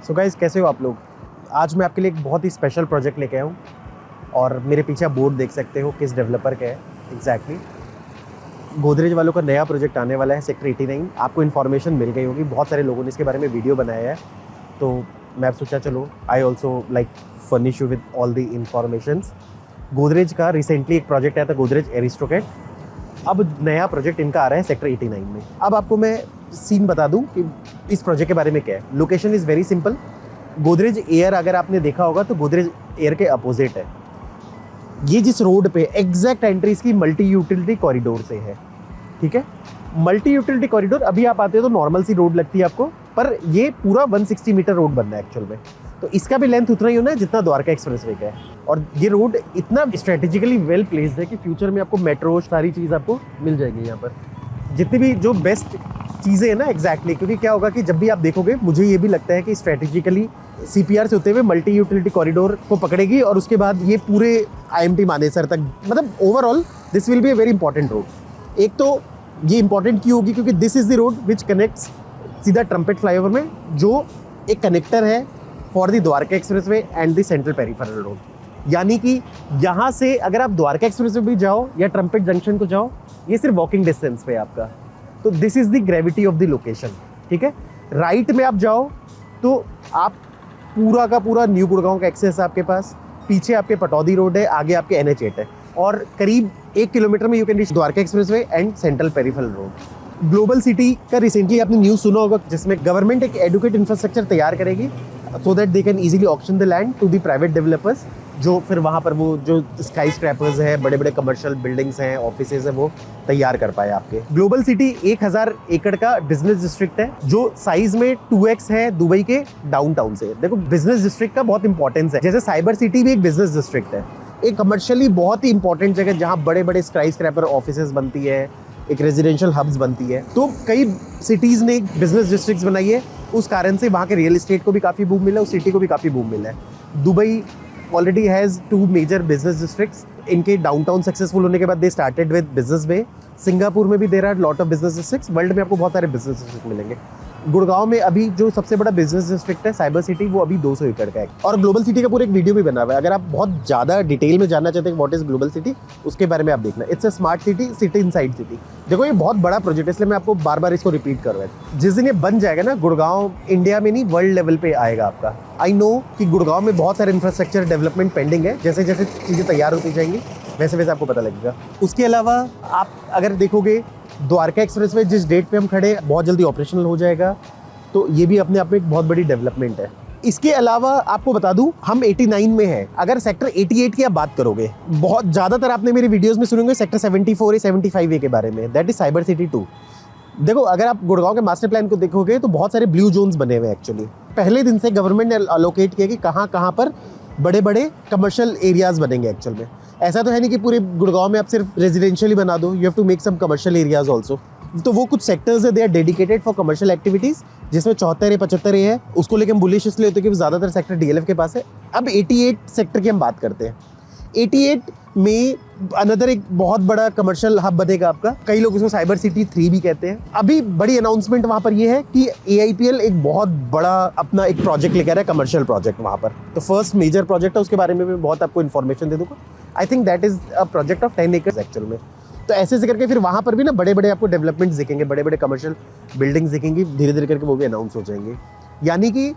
So guys, कैसे हो आप लोग। आज मैं आपके लिए एक बहुत ही स्पेशल प्रोजेक्ट लेके आया हूँ और मेरे पीछे आप बोर्ड देख सकते हो किस डेवलपर का है एग्जैक्टली। गोदरेज वालों का नया प्रोजेक्ट आने वाला है सेक्टर 89। आपको इन्फॉर्मेशन मिल गई होगी, बहुत सारे लोगों ने इसके बारे में वीडियो बनाया है, तो मैं सोचा चलो I also like furnish you with all the informations. Godrej का रिसेंटली एक प्रोजेक्ट आया था, गोदरेज एरिस्टोक्रेट। अब नया प्रोजेक्ट इनका आ रहा है सेक्टर 89 में। अब आपको मैं सीन बता दूं कि इस प्रोजेक्ट के बारे में क्या है। Location is very simple. Godrej air अगर आपने देखा होगा तो गोदरेज एयर के अपोजिट है। ये जिस रोड पे एग्जैक्ट एंट्री इसकी मल्टी यूटिलिटी कॉरिडोर से है, ठीक है। मल्टी यूटिलिटी कॉरिडोर, अभी आप आते हो तो नॉर्मल सी रोड लगती है आपको, पर ये पूरा 160 मीटर रोड बनना है एक्चुअल में। तो इसका भी लेंथ उतना ही होना है जितना द्वारका एक्सप्रेसवे का है। और ये रोड इतना स्ट्रेटेजिकली वेल प्लेस्ड है कि फ्यूचर में आपको मेट्रो सारी चीज़ आपको मिल जाएगी यहाँ पर, जितनी भी जो बेस्ट चीज़ें हैं ना एग्जैक्टली। क्योंकि क्या होगा कि जब भी आप देखोगे, मुझे ये भी लगता है कि स्ट्रेटेजिकली CPR से होते हुए मल्टी यूटिलिटी कॉरिडोर को पकड़ेगी और उसके बाद ये पूरे IMT मानेसर तक, मतलब overall this will B a very important road. एक तो ये इंपॉर्टेंट क्यों होगी क्योंकि this is the road which connects सीधा ट्रम्पेट फ्लाईओवर में, जो एक कनेक्टर है for the Dwarka expressway and the central peripheral road. यानी कि यहाँ से अगर आप द्वारका एक्सप्रेसवे भी जाओ या ट्रम्पेट जंक्शन को जाओ, ये सिर्फ वॉकिंग डिस्टेंस पे है आपका। तो this is the gravity of the location, ठीक है। राइट में आप जाओ तो आप पूरा का पूरा न्यू गुड़गांव का एक्सेस है आपके पास। पीछे आपके पटौदी रोड है, आगे आपके NH8 है और करीब 1 किलोमीटर में you can reach Dwarka expressway and central peripheral road. Global city का रिसेंटली आपने न्यूज़ सुना होगा, जिसमें गवर्नमेंट एक एडुकेट इंफ्रास्ट्रक्चर तैयार करेगी so that they can easily auction the land to the private developers, जो फिर वहाँ पर वो जो स्काई स्क्रैपर्स है, बड़े बड़े कमर्शियल बिल्डिंग्स हैं, ऑफिसेज हैं, वो तैयार कर पाए आपके। ग्लोबल सिटी 1000 एकड़ का बिजनेस डिस्ट्रिक्ट है, जो साइज में 2x है दुबई के डाउनटाउन से। देखो, बिजनेस डिस्ट्रिक्ट का बहुत इंपॉर्टेंस है। जैसे साइबर सिटी भी एक बिजनेस डिस्ट्रिक्ट है, एक कमर्शियली बहुत ही इंपॉर्टेंट जगह जहाँ बड़े बड़े स्काई स्क्रैपर ऑफिसेज बनती है, एक रेजिडेंशियल हब्स बनती है। तो कई सिटीज़ ने बिजनेस डिस्ट्रिक्ट्स बनाई है, उस कारण से वहाँ के रियल एस्टेट को भी काफ़ी बूम मिला है, उस सिटी को भी काफ़ी बूम मिला है। Dubai already has 2 major business districts. इनके डाउनटाउन सक्सेसफुल होने के बाद they started with business bay. Singapore में भी there are lot of business districts. World में आपको बहुत सारे बिजनेस डिस्ट्रिक्ट मिलेंगे। गुड़गांव में अभी जो सबसे बड़ा बिजनेस डिस्ट्रिक्ट है साइबर सिटी, वो अभी 200 एकड़ का है। और ग्लोबल सिटी का पूरा एक वीडियो भी बना हुआ है। अगर आप बहुत ज़्यादा डिटेल में जानना चाहते हैं व्हाट इज ग्लोबल सिटी, उसके बारे में आप देखना। It's a smart city, city inside city. देखो, ये बहुत बड़ा प्रोजेक्ट है, इसलिए मैं आपको बार बार इसको रिपीट कर रहा हूँ। जिस दिन ये बन जाएगा ना, गुड़गांव इंडिया में नहीं वर्ल्ड लेवल पे आएगा आपका। आई नो कि गुड़गांव में बहुत सारे इंफ्रास्ट्रक्चर डेवलपमेंट पेंडिंग है, जैसे जैसे चीज़ें तैयार होती जाएंगी वैसे वैसे आपको पता लगेगा। उसके अलावा आप अगर देखोगे, द्वारका एक्सप्रेसवे जिस डेट पे हम खड़े हैं बहुत जल्दी ऑपरेशनल हो जाएगा, तो ये भी अपने आप में एक बहुत बड़ी डेवलपमेंट है। इसके अलावा आपको बता दूं, हम 89 में हैं। अगर सेक्टर 88 की आप बात करोगे, बहुत ज़्यादातर आपने मेरी वीडियोस में सुनेंगे सेक्टर 74A 75A के बारे में, दैट इज साइबर सिटी 2। देखो, अगर आप गुड़गांव के मास्टर प्लान को देखोगे तो बहुत सारे ब्लू जोन्स बने हुए हैं एक्चुअली। पहले दिन से गवर्नमेंट ने अलोकेट किया कि कहाँ कहाँ पर बड़े बड़े कमर्शियल एरियाज बनेंगे एक्चुअल में। ऐसा तो है नहीं कि पूरे गुड़गांव में आप सिर्फ रेजिडेंशियल ही बना दो, you have to make some commercial areas also. तो वो कुछ सेक्टर्स है, they are dedicated for commercial activities, जिसमें 74 75 है। उसको लेकर हम बुलिश इसलिए होते हैं कि ज़्यादातर सेक्टर DLF के पास है। अब 88 सेक्टर की हम बात करते हैं। 88 में अनदर एक बहुत बड़ा कमर्शियल हब बनेगा आपका। कई लोग इसको साइबर सिटी 3 भी कहते हैं। अभी बड़ी अनाउंसमेंट वहाँ पर ये है कि AIPL एक बहुत बड़ा अपना एक प्रोजेक्ट लेकर है, कमर्शियल प्रोजेक्ट वहाँ पर। तो फर्स्ट मेजर प्रोजेक्ट है, उसके बारे में मैं बहुत आपको इन्फॉर्मेशन दे दूँगा। I think that is a project of 10 acres actual में। तो ऐसे ऐसे करके फिर वहाँ पर भी ना बड़े बड़े आपको डेवलपमेंट्स दिखेंगे, बड़े बड़े कमर्शियल बिल्डिंग्स दिखेंगी, धीरे धीरे करके वो भी अनाउंस हो जाएंगे। यानी कि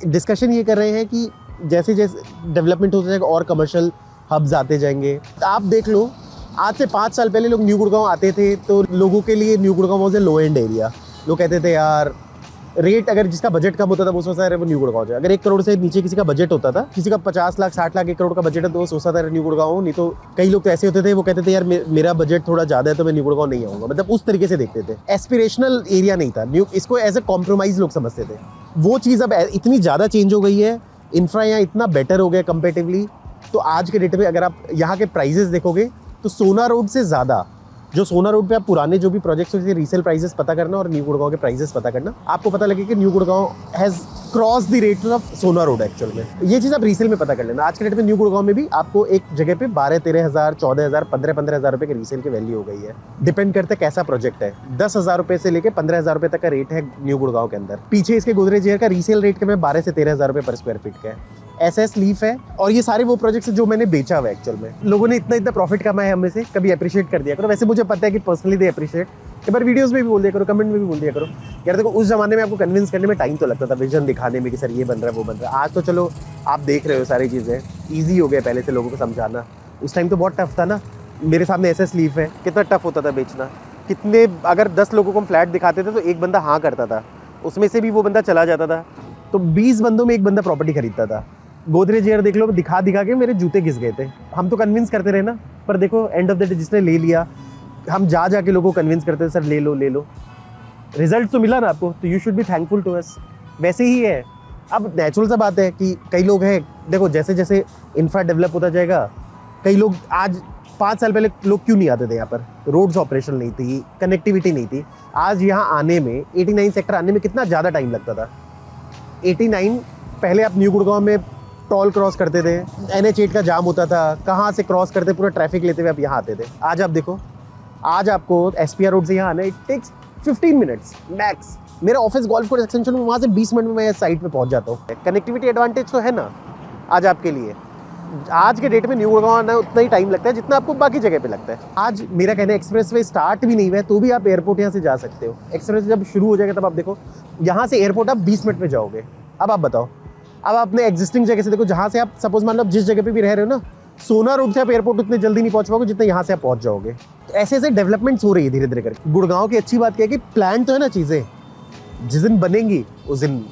डिस्कशन ये कर रहे हैं कि जैसे जैसे डेवलपमेंट होता जाएगा और कमर्शियल हब्स आते जाएंगे। आप देख लो, आज से 5 साल पहले लोग न्यू गुड़गांव आते थे तो लोगों के लिए new Gurgaon was a low and area. लोग कहते थे यार, रेट अगर जिसका बजट कम होता था वो सोचता था वो न्यू गुड़गांव जाए। अगर 1 करोड़ से नीचे किसी का बजट होता था, किसी का 50 लाख 60 लाख 1 करोड़ का बजट है, तो वो सोचता था न्यू गुड़गांव। नहीं तो कई लोग तो ऐसे होते थे, वो कहते थे यार मेरा बजट थोड़ा ज़्यादा है तो मैं न्यू गुड़गांव नहीं आऊँगा। मतलब उस तरीके से देखते थे, एस्पिरेशनल एरिया नहीं था न्यू, इसको एज ए कॉम्प्रोमाइज़ लोग समझते थे। वो चीज़ अब इतनी ज़्यादा चेंज हो गई है, इंफ्रा यहाँ इतना बेटर हो गया कंपेरेटिवली। तो आज के डेट में अगर आप यहाँ के प्राइजेस देखोगे तो सोना रोड से ज़्यादा जो सोना रोड पे आप पुराने जो भी प्रोजेक्ट्स के रीसेल प्राइसेस पता करना और न्यू गुड़गांव के प्राइसेस पता करना, आपको पता लगे कि new Gurgaon has cross the rate of सोना रोड एक्चुअल में। ये चीज़ आप रीसेल में पता कर लेना। आज के डेट में न्यू गुड़गांव में भी आपको एक जगह पे 12-13 हज़ार, 14 हज़ार, 15-15 हज़ार रुपये के रीसेल की वैल्यू हो गई है। डिपेंड करता है कैसा प्रोजेक्ट है। 10 हज़ार रुपये से लेकर 15 हज़ार रुपये तक का रेट है न्यू गुड़गांव के अंदर। पीछे इसके गोदरेज एयर का रीसेल रेट के में 12 से 13 हज़ार रुपये पर स्क्वायर फीट का है। SS लीफ है और ये सारे वो प्रोजेक्ट्स जो मैंने बेचा हुआ है एक्चुअल में। लोगों ने इतना प्रॉफिट कमाया है हमें से, कभी अप्रिशिएट कर दिया करो। वैसे मुझे पता है कि पर्सनली दे अप्रिशिएट, एक बार वीडियोस में भी बोल दिया करो, कमेंट में भी बोल दिया करो। यार देखो, उस जमाने में आपको कन्विंस करने में टाइम तो लगता था, विजन दिखाने में कि सर ये बन रहा है वो बन रहा है। आज तो चलो आप देख रहे हो सारी चीज़ें, ईजी हो गया पहले से लोगों को समझाना। उस टाइम तो बहुत टफ था ना। मेरे सामने SS लीफ है, कितना टफ होता था बेचना। कितने, अगर 10 लोगों को हम फ्लैट दिखाते थे तो एक बंदा हाँ करता था, उसमें से भी वो बंदा चला जाता था। तो 20 बंदों में एक बंदा प्रॉपर्टी खरीदता था। गोदरेज एयर देख लो, दिखा के मेरे जूते घिस गए थे। हम तो कन्विंस करते रहे ना, पर देखो एंड ऑफ द डे जिसने ले लिया, हम जा के लोगों को कन्विंस करते थे सर ले लो ले लो, रिजल्ट तो मिला ना आपको, तो you should be thankful to us. वैसे ही है। अब नेचुरल सा बात है कि कई लोग हैं, देखो जैसे जैसे इंफ्रा डेवलप होता जाएगा, कई लोग आज 5 साल पहले लोग क्यों नहीं आते थे यहाँ पर? रोड्स ऑपरेशन नहीं थी, कनेक्टिविटी नहीं थी। आज यहाँ आने में 89 सेक्टर आने में कितना ज़्यादा टाइम लगता था। 89 पहले आप न्यू गुड़गांव में टोल क्रॉस करते थे, NH8 का जाम होता था, कहाँ से क्रॉस करते पूरा ट्रैफिक लेते हुए आप यहाँ आते थे। आज आप देखो, आज आपको SPR रोड से यहाँ आना इट टेक्स 15 मिनट्स मैक्स। मेरा ऑफिस गोल्फ कोर्स एक्सटेंशन में, वहाँ से 20 मिनट में मैं साइट पे पहुँच जाता हूँ। कनेक्टिविटी एडवांटेज तो है ना आज आपके लिए। आज के डेट में न्यू गुड़गांव आना उतना ही टाइम लगता है जितना आपको बाकी जगह पे लगता है। आज मेरा कहना है एक्सप्रेसवे स्टार्ट भी नहीं हुआ है तो भी आप एयरपोर्ट यहाँ से जा सकते हो। एक्सप्रेस जब शुरू हो जाएगा तब आप देखो, यहाँ से एयरपोर्ट आप 20 मिनट में जाओगे। अब आप बताओ, अब अपने एग्जिस्टिंग जगह से देखो, जहाँ से आप सपोज मान लो जिस जगह पे भी रह रहे हो ना, सोना रोड से आप एयरपोर्ट उतने जल्दी नहीं पहुंच पाओगे जितने यहाँ से आप पहुंच जाओगे। तो ऐसे ऐसे डेवलपमेंट्स हो रही है धीरे धीरे करके। गुड़गांव की अच्छी बात क्या है कि प्लान तो है ना चीज़ें, जिस दिन बनेंगी उस दिन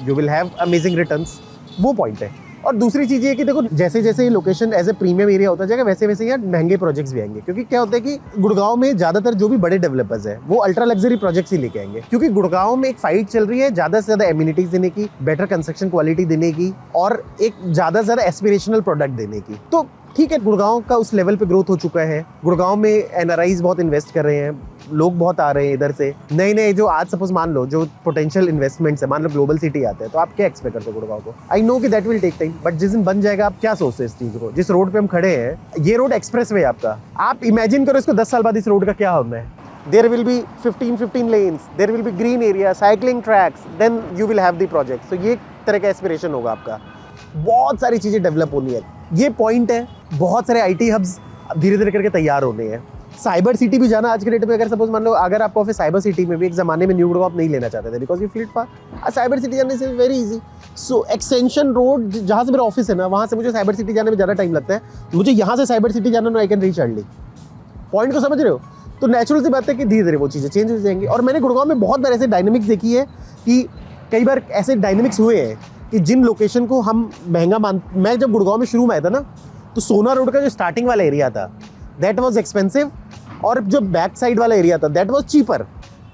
you will have amazing returns, वो पॉइंट है। और दूसरी चीज़ ये कि देखो, जैसे जैसे ये location as a premium area होता जाएगा वैसे वैसे यहाँ महंगे प्रोजेक्ट्स भी आएंगे। क्योंकि क्या होता है कि गुड़गांव में ज़्यादातर जो भी बड़े डेवलपर्स हैं वो अल्ट्रा लग्जरी प्रोजेक्ट्स ही लेके आएंगे। क्योंकि गुड़गांव में एक फाइट चल रही है ज़्यादा से ज़्यादा एमिनिटीज देने की, बेटर कंस्ट्रक्शन क्वालिटी देने की और एक ज़्यादा से ज़्यादा एस्पिरेशनल प्रोडक्ट देने की। तो ठीक है, गुड़गांव का उस लेवल पे ग्रोथ हो चुका है। गुड़गांव में NRIs बहुत इन्वेस्ट कर रहे हैं, लोग बहुत आ रहे हैं इधर से नए नए। जो आज सपोज मान लो जो पोटेंशियल इन्वेस्टमेंट्स है, मान लो ग्लोबल सिटी आते हैं, तो आप क्या एक्सपेक्ट करते हो गुड़गांव को? आई नो कि that will take time, but जिस दिन बन जाएगा आप क्या सोचते हैं इस चीज़ को? जिस रोड पे हम खड़े हैं, ये रोड एक्सप्रेस वे आपका, आप इमेजिन करो इसको 10 साल बाद इस रोड का क्या होना है। There will be 15 lanes, there will be green area, cycling tracks, then you will have the project. So ये तरह का एस्पिरेशन होगा आपका। बहुत सारी चीज़ें डेवलप होनी है, ये पॉइंट है। बहुत सारे IT हब्स धीरे धीरे करके तैयार होने हैं। साइबर सिटी भी जाना आज के डेट में, अगर सपोज मान लो अगर आपको ऑफिस साइबर सिटी में भी, एक ज़माने में न्यू गुड़गांव आप नहीं लेना चाहते थे बिकॉज यू फील्ड फार, आज साइबर सिटी जाने से वेरी इजी। सो एक्सटेंशन रोड जहाँ से मेरा ऑफिस है ना, वहाँ से मुझे साइबर सिटी जाने में ज़्यादा टाइम लगता है। मुझे यहाँ से साइबर सिटी जाना ना, I can reach early. Point को समझ रहे हो? तो नेचुरल सी बात है कि धीरे धीरे वो चीज़ें चेंज हो जाएंगी। और मैंने गुड़गांव में बहुत बार ऐसे डायनेमिक्स देखी है कि कई बार ऐसे डायनेमिक्स हुए हैं कि जिन लोकेशन को हम महंगा मैं जब गुड़गांव में शुरू में आया था ना, तो सोना रोड का जो स्टार्टिंग वाला एरिया था दैट वाज एक्सपेंसिव, और जो बैक साइड वाला एरिया था दैट वाज चीपर।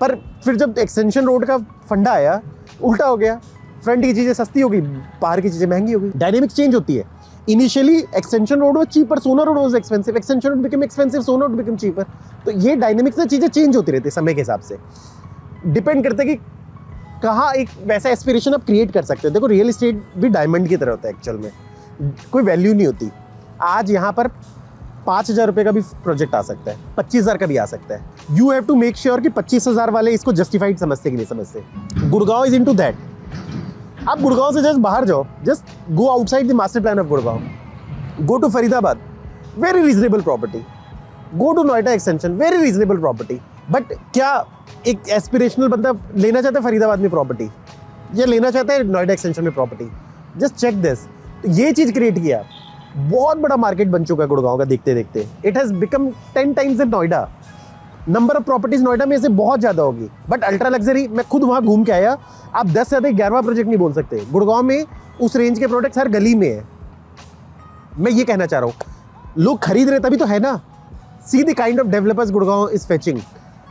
पर फिर जब एक्सटेंशन रोड का फंडा आया, उल्टा हो गया। फ्रंट की चीज़ें सस्ती हो गई, बाहर की चीज़ें महंगी हो गई। डायनेमिक्स चेंज होती है। Initially extension road was cheaper, Sohna road was expensive, extension road become expensive, Sohna road become cheaper. तो ये डायनेमिक्स से चीज़ें चेंज होती रहती है समय के हिसाब से। डिपेंड करता है कि कहाँ एक वैसा एस्पिरेशन आप क्रिएट कर सकते हो। देखो, रियल एस्टेट भी डायमंड की तरह होता है एक्चुअल में, कोई वैल्यू नहीं होती। आज यहाँ पर 5,000 रुपये का भी प्रोजेक्ट आ सकता है, 25,000 का भी आ सकता है। You have to make sure कि 25,000 वाले इसको जस्टिफाइड समझते कि नहीं समझते। Gurgaon is into that. आप गुड़गांव से जस्ट बाहर जाओ, just go outside the master plan of Gurgaon, go to Faridabad, very reasonable property, go to Noida extension, very reasonable property. But क्या एक एस्पिरेशनल बंदा लेना चाहता है फरीदाबाद में प्रॉपर्टी, या लेना चाहता है नोएडा एक्सटेंशन में प्रॉपर्टी? Just check this. तो ये चीज़ क्रिएट किया, बहुत बड़ा मार्केट बन चुका है गुड़गांव का देखते देखते। It has become 10 times in Noida. Number of properties Noida में से बहुत ज़्यादा होगी, बट अल्ट्रा लग्जरी, मैं खुद वहाँ घूम के आया, आप 10 से अधिक 11वां प्रोजेक्ट नहीं बोल सकते। गुड़गांव में उस रेंज के प्रोडक्ट्स हर गली में है। मैं ये कहना चाह रहा हूँ, लोग खरीद रहे तभी तो है ना। See the kind of developers Gurgaon is fetching.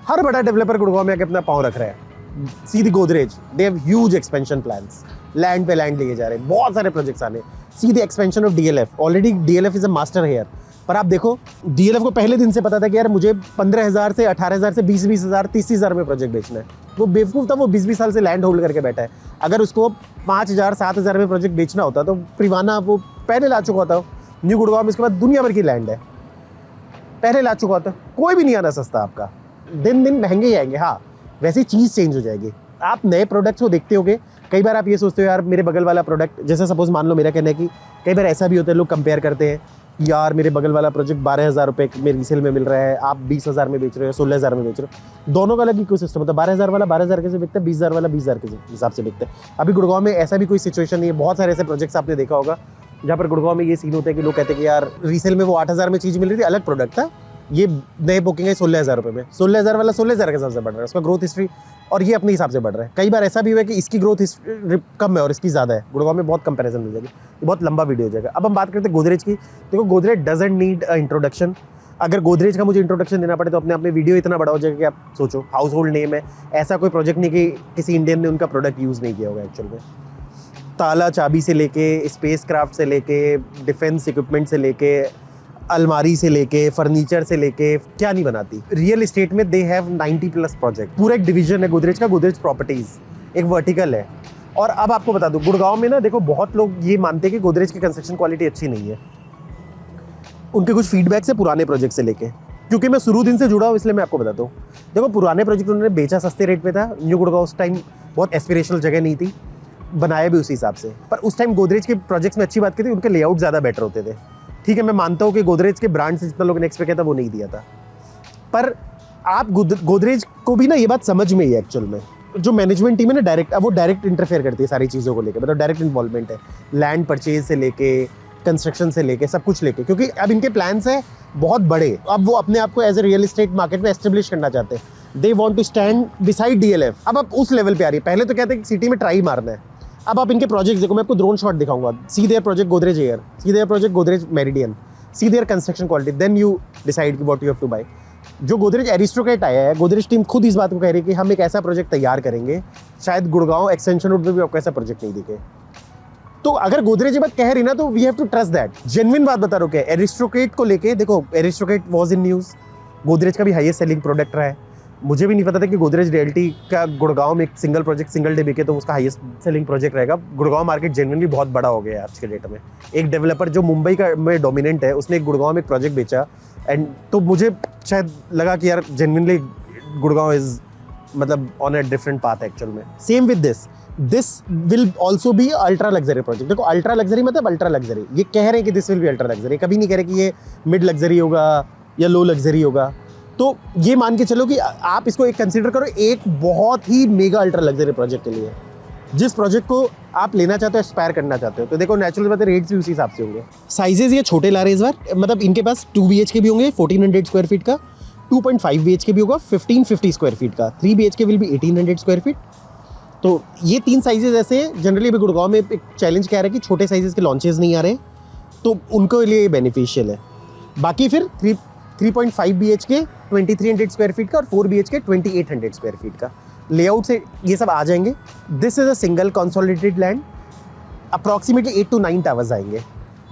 हर बड़ा डेवलपर गुड़गांव में आके अपना पाँव रख रहा है। See the Godrej, they have huge expansion plans, land पे लैंड लेके जा रहे हैं, बहुत सारे प्रोजेक्ट्स आने। See the expansion of DLF, already DLF is a master here, पर आप देखो डीएलएफ को पहले दिन से पता था कि यार मुझे 15,000 से 18,000 से 20,000 30,000 में प्रोजेक्ट बेचना है। वो बेवकूफ़ था, वो 20 साल से लैंड होल्ड करके बैठा है। अगर उसको 5,000 7,000 में प्रोजेक्ट बेचना होता तो प्रिवाना वो पहले ला चुका होता। न्यू गुड़गांव में इसके बाद दुनिया भर की लैंड है, पहले ला चुका होता। कोई भी नहीं आना सस्ता आपका, दिन दिन महंगे ही आएंगे। हाँ, वैसी चीज़ चेंज हो जाएगी। आप नए प्रोडक्ट्स को देखते होगे, कई बार आप ये सोचते हो यार मेरे बगल वाला प्रोडक्ट, जैसे सपोज मान लो मेरा कहना है कि कई बार ऐसा भी होता है, लोग कंपेयर करते हैं यार मेरे बगल वाला प्रोजेक्ट 12,000 रुपये में रीसेल में मिल रहा है, आप 20,000 में बेच रहे हो, 16,000 में बेच रहे हो। दोनों का अलग इकोसिस्टम होता है। 12,000 वाला 12,000 के से बिकता है, 20,000 वाला 20,000 के हिसाब से बिकता है। अभी गुड़गांव में ऐसा भी कोई सिचुएशन नहीं है। बहुत सारे ऐसे प्रोजेक्ट्स आपने देखा होगा जहाँ पर गुड़गांव में ये सीन होता है कि लोग कहते हैं कि यार रीसेल में वो 8,000 में चीज़ मिल रही थी, अलग प्रोडक्ट था, ये नए बुकिंग है 16,000 रुपये में। 16,000 वाला 16,000 के हिसाब से बढ़ रहा है, उसका ग्रोथ हिस्ट्री और ये अपने हिसाब से बढ़ रहा है। कई बार ऐसा भी हुआ है कि इसकी ग्रोथ कम है और इसकी ज़्यादा है। गुड़गांव में बहुत कंपैरिजन मिल जाएगी, बहुत लंबा वीडियो हो जाएगा। अब हम बात करते हैं गोदरेज की। देखो गोदरेज डजंट नीड इंट्रोडक्शन। अगर गोदरेज का मुझे इंट्रोडक्शन देना पड़े तो अपने आप में वीडियो इतना बड़ा हो जाएगा कि आप सोचो हाउस होल्ड नेम है। ऐसा कोई प्रोजेक्ट नहीं कि किसी इंडियन ने उनका प्रोडक्ट यूज़ नहीं किया होगा एक्चुअल में। ताला चाबी से लेके, स्पेस क्राफ्ट से लेके, डिफेंस इक्विपमेंट से लेके, अलमारी से लेके, फर्नीचर से लेके, क्या नहीं बनाती। रियल एस्टेट में दे हैव 90+ प्रोजेक्ट। पूरा एक डिवीजन है गोदरेज का, गोदरेज प्रॉपर्टीज एक वर्टिकल है। और अब आपको बता दूं, गुड़गांव में ना देखो बहुत लोग ये मानते हैं कि गोदरेज की कंस्ट्रक्शन क्वालिटी अच्छी नहीं है। उनके कुछ फीडबैक्स है पुराने प्रोजेक्ट से लेके, क्योंकि मैं शुरू दिन से जुड़ा हूँ इसलिए मैं आपको बताता हूँ। देखो पुराने प्रोजेक्ट उन्होंने बेचा सस्ते रेट पे था। न्यू गुड़गांव उस टाइम बहुत एस्पिरेशनल जगह नहीं थी, बनाया भी उसी हिसाब से। पर उस टाइम गोदरेज के प्रोजेक्ट्स में अच्छी बात की थी, उनके लेआउट ज़्यादा बेटर होते थे। ठीक है, मैं मानता हूँ कि गोदरेज के ब्रांड से जितना लोगों ने एक्सपेक्ट किया था वो नहीं दिया था। पर आप गोदरेज को भी ना ये बात समझ में ही है एक्चुअल में। जो मैनेजमेंट टीम है ना डायरेक्ट, अब वो डायरेक्ट इंटरफेयर करती है सारी चीज़ों को लेकर, मतलब डायरेक्ट इन्वॉल्वमेंट है। लैंड परचेज से लेके, कंस्ट्रक्शन से लेके, सब कुछ लेके, क्योंकि अब इनके प्लान्स हैं बहुत बड़े। अब वो अपने आप को as a real estate market में एस्टेब्लिश करना चाहते हैं। They want to stand beside DLF. अब आप उस लेवल पे आ रही है। पहले तो कहते हैं कि सिटी में ट्राई मारना है। अब आप इनके प्रोजेक्ट्स देखो, मैं आपको ड्रोन शॉट दिखाऊंगा। See their project Godrej Air, see their project Godrej Meridian, see their construction quality, then you decide what you have to buy. जो गोदरेज एरिस्टोक्रेट आया है, गोदरेज टीम खुद इस बात को कह रही है कि हम एक ऐसा प्रोजेक्ट तैयार करेंगे, शायद गुड़गांव एक्सटेंशन रोड में भी आपको ऐसा प्रोजेक्ट नहीं दिखे। तो अगर गोदरेज ये बात कह रही ना, तो we have to trust that. Genuine बात बता रहा हूँ क्या, एरिस्टोक्रेट को लेके देखो, Aristocrat was in news, Godrej का भी हाईएस्ट सेलिंग प्रोडक्ट रहा है। मुझे भी नहीं पता था कि गोदरेज रियल्टी का गुड़गांव में एक सिंगल प्रोजेक्ट सिंगल डे बिके तो उसका हाईएस्ट सेलिंग प्रोजेक्ट रहेगा। गुड़गांव मार्केट जेन्युइनली बहुत बड़ा हो गया है आज के डेट में। एक डेवलपर जो मुंबई का में डोमिनेंट है, उसने एक गुड़गांव में एक प्रोजेक्ट बेचा, एंड तो मुझे शायद लगा कि यार जेन्युइनली गुड़गांव इज मतलब on a different path actual में। Same with this will also be ultra luxury project. देखो अल्ट्रा लग्जरी मतलब अल्ट्रा लग्जरी, ये कह रहे हैं कि this will be ultra luxury, कभी नहीं कह रहे कि ये मिड लग्जरी होगा या लो लग्जरी होगा। तो ये मान के चलो कि आप इसको एक कंसीडर करो एक बहुत ही मेगा अल्ट्रा लग्जरी प्रोजेक्ट के लिए। जिस प्रोजेक्ट को आप लेना चाहते हो, एस्पायर करना चाहते हो, तो देखो नेचुरल बात है, रेट्स भी उसी हिसाब से होंगे। साइजेस ये छोटे ला रहे हैं इस बार, मतलब इनके पास 2 BHK भी होंगे 1400 स्क्वायर फीट का, 2.5 BHK भी होगा 1550 स्क्वायर फीट का, 3 BHK will be 1800 square feet. तो ये 3 साइजेस ऐसे जनरली अभी गुड़गांव में एक चैलेंज क्या रहा है कि छोटे साइजेस के लॉन्चेस नहीं आ रहे, तो उनको लिए बेनिफिशियल है। बाकी फिर 3.5 BHK 2300 स्क्वायर फीट का और 4 BHK 2800 स्क्वायर फीट का लेआउट से ये सब आ जाएंगे। This is a single consolidated land, approximately 8 to 9 towers आएंगे,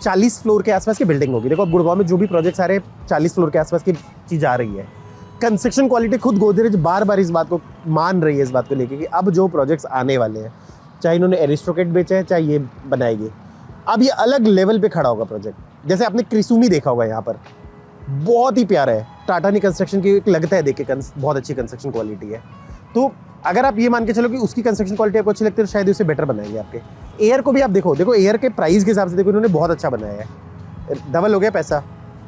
40 फ्लोर के आसपास की बिल्डिंग होगी। देखो अब गुड़गांव में जो भी प्रोजेक्ट्स आ रहे हैं 40 फ्लोर के आसपास की चीज़ आ रही है। कंस्ट्रक्शन क्वालिटी खुद गोदरेज बार बार इस बात को मान रही है, इस बात को लेके कि अब जो प्रोजेक्ट्स आने वाले हैं, चाहे इन्होंने एरिस्टोक्रेट बेचा है चाहे ये बनाएगी, अब ये अलग लेवल पे खड़ा होगा प्रोजेक्ट। जैसे आपने क्रिसूमी देखा होगा, यहाँ पर बहुत ही प्यारा है, टाटा ने कंस्ट्रक्शन की लगता है देख के बहुत अच्छी कंस्ट्रक्शन क्वालिटी है। तो अगर आप ये मान के चलो कि उसकी कंस्ट्रक्शन क्वालिटी आपको अच्छी लगती है तो शायद उसे बेटर बनाएंगे आपके। एयर को भी आप देखो एयर के प्राइस के हिसाब से देखो इन्होंने बहुत अच्छा बनाया है, डबल हो गया पैसा।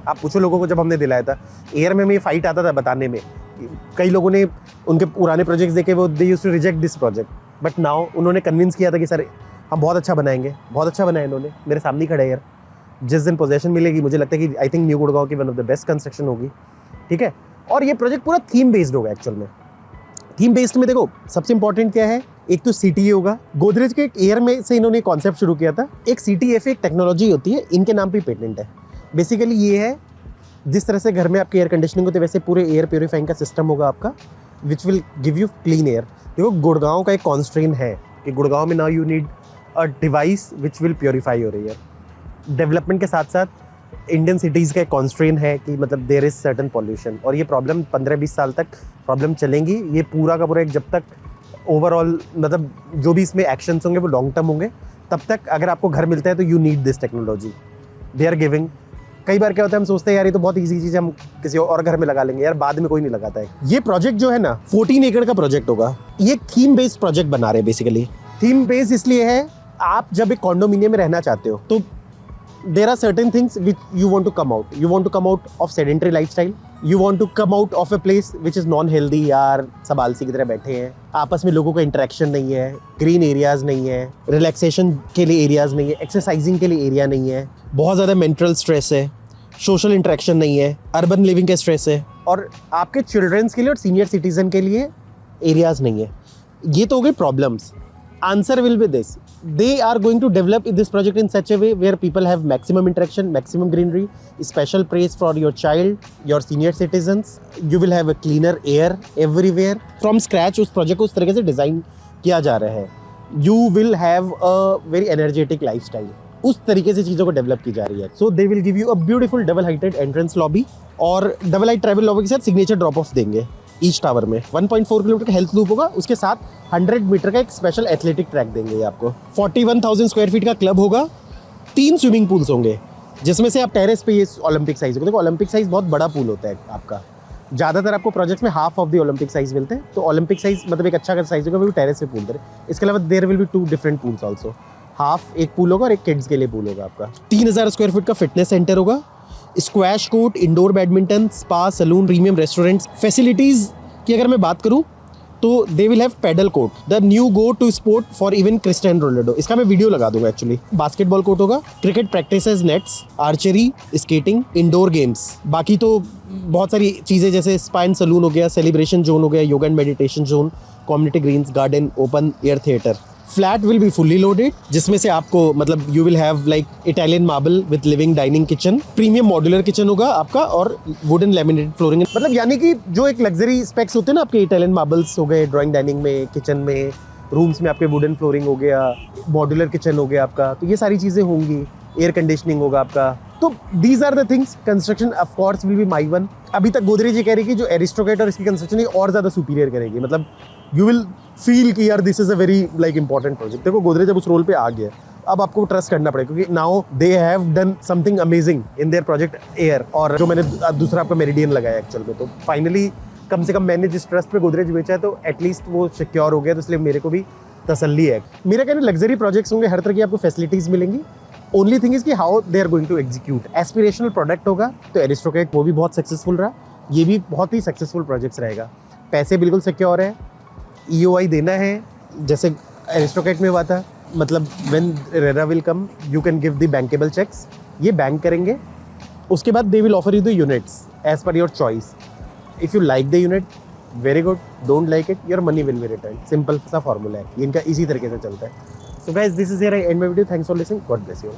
आप पूछो लोगों को, जब हमने दिलाया था एयर में ये फाइट आता था बताने में, कई लोगों ने उनके पुराने प्रोजेक्ट्स देखे, वो they used to reject this project, but now उन्होंने कन्विंस किया था कि सर हम बहुत अच्छा बनाएंगे। बहुत अच्छा बनाया इन्होंने, मेरे सामने खड़े एयर। जिस दिन पोजेशन मिलेगी मुझे लगता है कि आई थिंक न्यू गुड़गांव की one of the best construction होगी, ठीक है। और ये प्रोजेक्ट पूरा थीम बेस्ड होगा एक्चुअल में। थीम बेस्ड में देखो सबसे इंपॉर्टेंट क्या है, एक तो सीटीए होगा। गोदरेज के एक एयर में से इन्होंने कॉन्सेप्ट शुरू किया था। एक सीटीएफ एक टेक्नोलॉजी होती है, इनके नाम पे पेटेंट है। बेसिकली ये है, जिस तरह से घर में आपकी एयर कंडीशनिंग होती है वैसे पूरे एयर प्योरीफाइंग का सिस्टम होगा आपका, which will give you clean air. देखो गुड़गांव का एक कॉन्स्ट्रेन है कि गुड़गांव में now you need a device which will purify your air. Development के साथ साथ इंडियन सिटीज़ का एक कॉन्स्ट्रेन है कि मतलब देयर इज़ सर्टन पॉल्यूशन, और ये प्रॉब्लम 15-20 साल तक प्रॉब्लम चलेंगी। ये पूरा का पूरा एक जब तक ओवरऑल मतलब जो भी इसमें एक्शंस होंगे वो लॉन्ग टर्म होंगे, तब तक अगर आपको घर मिलता है तो you need this technology they are giving. कई बार क्या होता है, हम सोचते हैं यार ये तो बहुत ईजी चीज़ है, हम किसी और घर में लगा लेंगे, यार बाद में कोई नहीं लगाता है। ये प्रोजेक्ट जो है ना 14 एकड़ का प्रोजेक्ट होगा। ये थीम बेस्ड प्रोजेक्ट बना रहे हैं बेसिकली। थीम बेस्ड इसलिए है, आप जब एक कॉन्डोमिनियम में रहना चाहते हो तो there are certain things which you want to come out. You want to come out of sedentary lifestyle. You want to come out of a place which is non-healthy. यार सब आलसी की तरह बैठे हैं, आपस में लोगों का इंटरेक्शन नहीं है, ग्रीन एरियाज नहीं है, रिलैक्सेशन के लिए एरियाज नहीं है, एक्सरसाइजिंग के लिए एरिया नहीं है, बहुत ज़्यादा मेंटल स्ट्रेस है, सोशल इंटरेक्शन नहीं है, अर्बन लिविंग का स्ट्रेस है, और आपके चिल्ड्रंस के लिए और सीनियर सिटीजन के लिए एरियाज नहीं है। ये तो हो गई problems. Answer will be this: they are going to develop this project in such a way where people have maximum interaction, maximum greenery, special place for your child, your senior citizens. You will have a cleaner air everywhere. From scratch उस project को उस तरीके से design किया जा रहा है। You will have a very energetic lifestyle. उस तरीके से चीज़ों को डेवलप की जा रही है। So they will give you a beautiful double-heighted entrance lobby और double height travel lobby के साथ signature drop-off देंगे ईच टावर में। 1.4 किलोमीटर का हेल्थ लूप होगा, उसके साथ 100 मीटर का एक स्पेशल एथलेटिक ट्रैक देंगे ये आपको। 41,000 स्क्वायर फीट का क्लब होगा, 3 स्विमिंग पूल्स होंगे, जिसमें से आप टेरेस पे ये ओलंपिक साइज होगा। देखो ओलंपिक साइज बहुत बड़ा पूल होता है आपका, ज़्यादातर आपको प्रोजेक्ट्स में half of the Olympic size मिलते हैं, तो ओलंपिक साइज मतलब एक अच्छा अगर साइज होगा वो टेरेस पे पूल करें। इसके अलावा there will be 2 different pools also, half एक पूल होगा और एक किड्स के लिए पूल होगा आपका। 3,000 स्क्वायर फीट का फिटनेस सेंटर होगा, squash court, indoor badminton, spa, salon, premium restaurants. Facilities की अगर मैं बात करूं तो they will have padel court, the new go to sport for even Cristiano Ronaldo. इसका मैं वीडियो लगा दूंगा एक्चुअली। बास्केटबॉल कोर्ट होगा, cricket practices, nets, archery, skating, indoor games. बाकी तो बहुत सारी चीज़ें जैसे स्पा एंड सलून हो गया, सेलिब्रेशन जोन हो गया, yoga and meditation zone, community greens, garden, open air theatre. Flat will be fully loaded, जिसमें से आपको मतलब you will have like Italian marble with living dining kitchen, premium modular kitchen होगा आपका और वुडन लैमिनेटेड फ्लोरिंग। मतलब यानी कि जो एक लग्जरी स्पेक्स होते हैं ना आपके, इटालियन मार्बल्स हो गए ड्राइंग डाइनिंग में, किचन में, रूम्स में आपके वुडन फ्लोरिंग हो गया, मॉड्यूलर किचन हो गया आपका, तो ये सारी चीज़ें होंगी, एयर कंडीशनिंग होगा आपका। तो these are the things. Construction of course will be my one. अभी तक गोदरेज ये कह रही है कि जो एरिस्टोक्रेट और इसकी कंस्ट्रक्शन है और ज़्यादा सुपीरियर करेगी, मतलब यू विल फील कि यार this is a very like important project. देखो गोदरेज जब उस रोल पे आ गया, अब आपको ट्रस्ट करना पड़ेगा, क्योंकि now they have done something amazing in their project air, और जो मैंने दूसरा आपका मेरिडियन लगाया एक्चुअल में, तो फाइनली कम से कम मैंने जिस ट्रस्ट पे गोदरेज बेचा है तो एटलीस्ट वो सिक्योर हो गया, तो इसलिए मेरे को भी तसल्ली है। मेरा कहना लग्जरी प्रोजेक्ट्स होंगे, हर तरह की आपको फैसिलिटीज़ मिलेंगी। ओनली थिंग इज़ कि how they are going to execute. Aspirational product होगा तो एरिस्टोक्रेट वो भी बहुत सक्सेसफुल रहा, ये भी बहुत ही सक्सेसफुल प्रोजेक्ट्स रहेगा। पैसे बिल्कुल सिक्योर है, EOI देना है जैसे एरिस्टोक्रेट में हुआ था, मतलब when RERA will come you can give the bankable cheques, ये बैंक करेंगे, उसके बाद they will offer you the units as per your choice. If you like the unit very good, don't like it your money will be return. Simple सा formula है, ये इनका इसी तरीके से चलता है। So guys this is here I and my video. Thanks for listening, God bless you.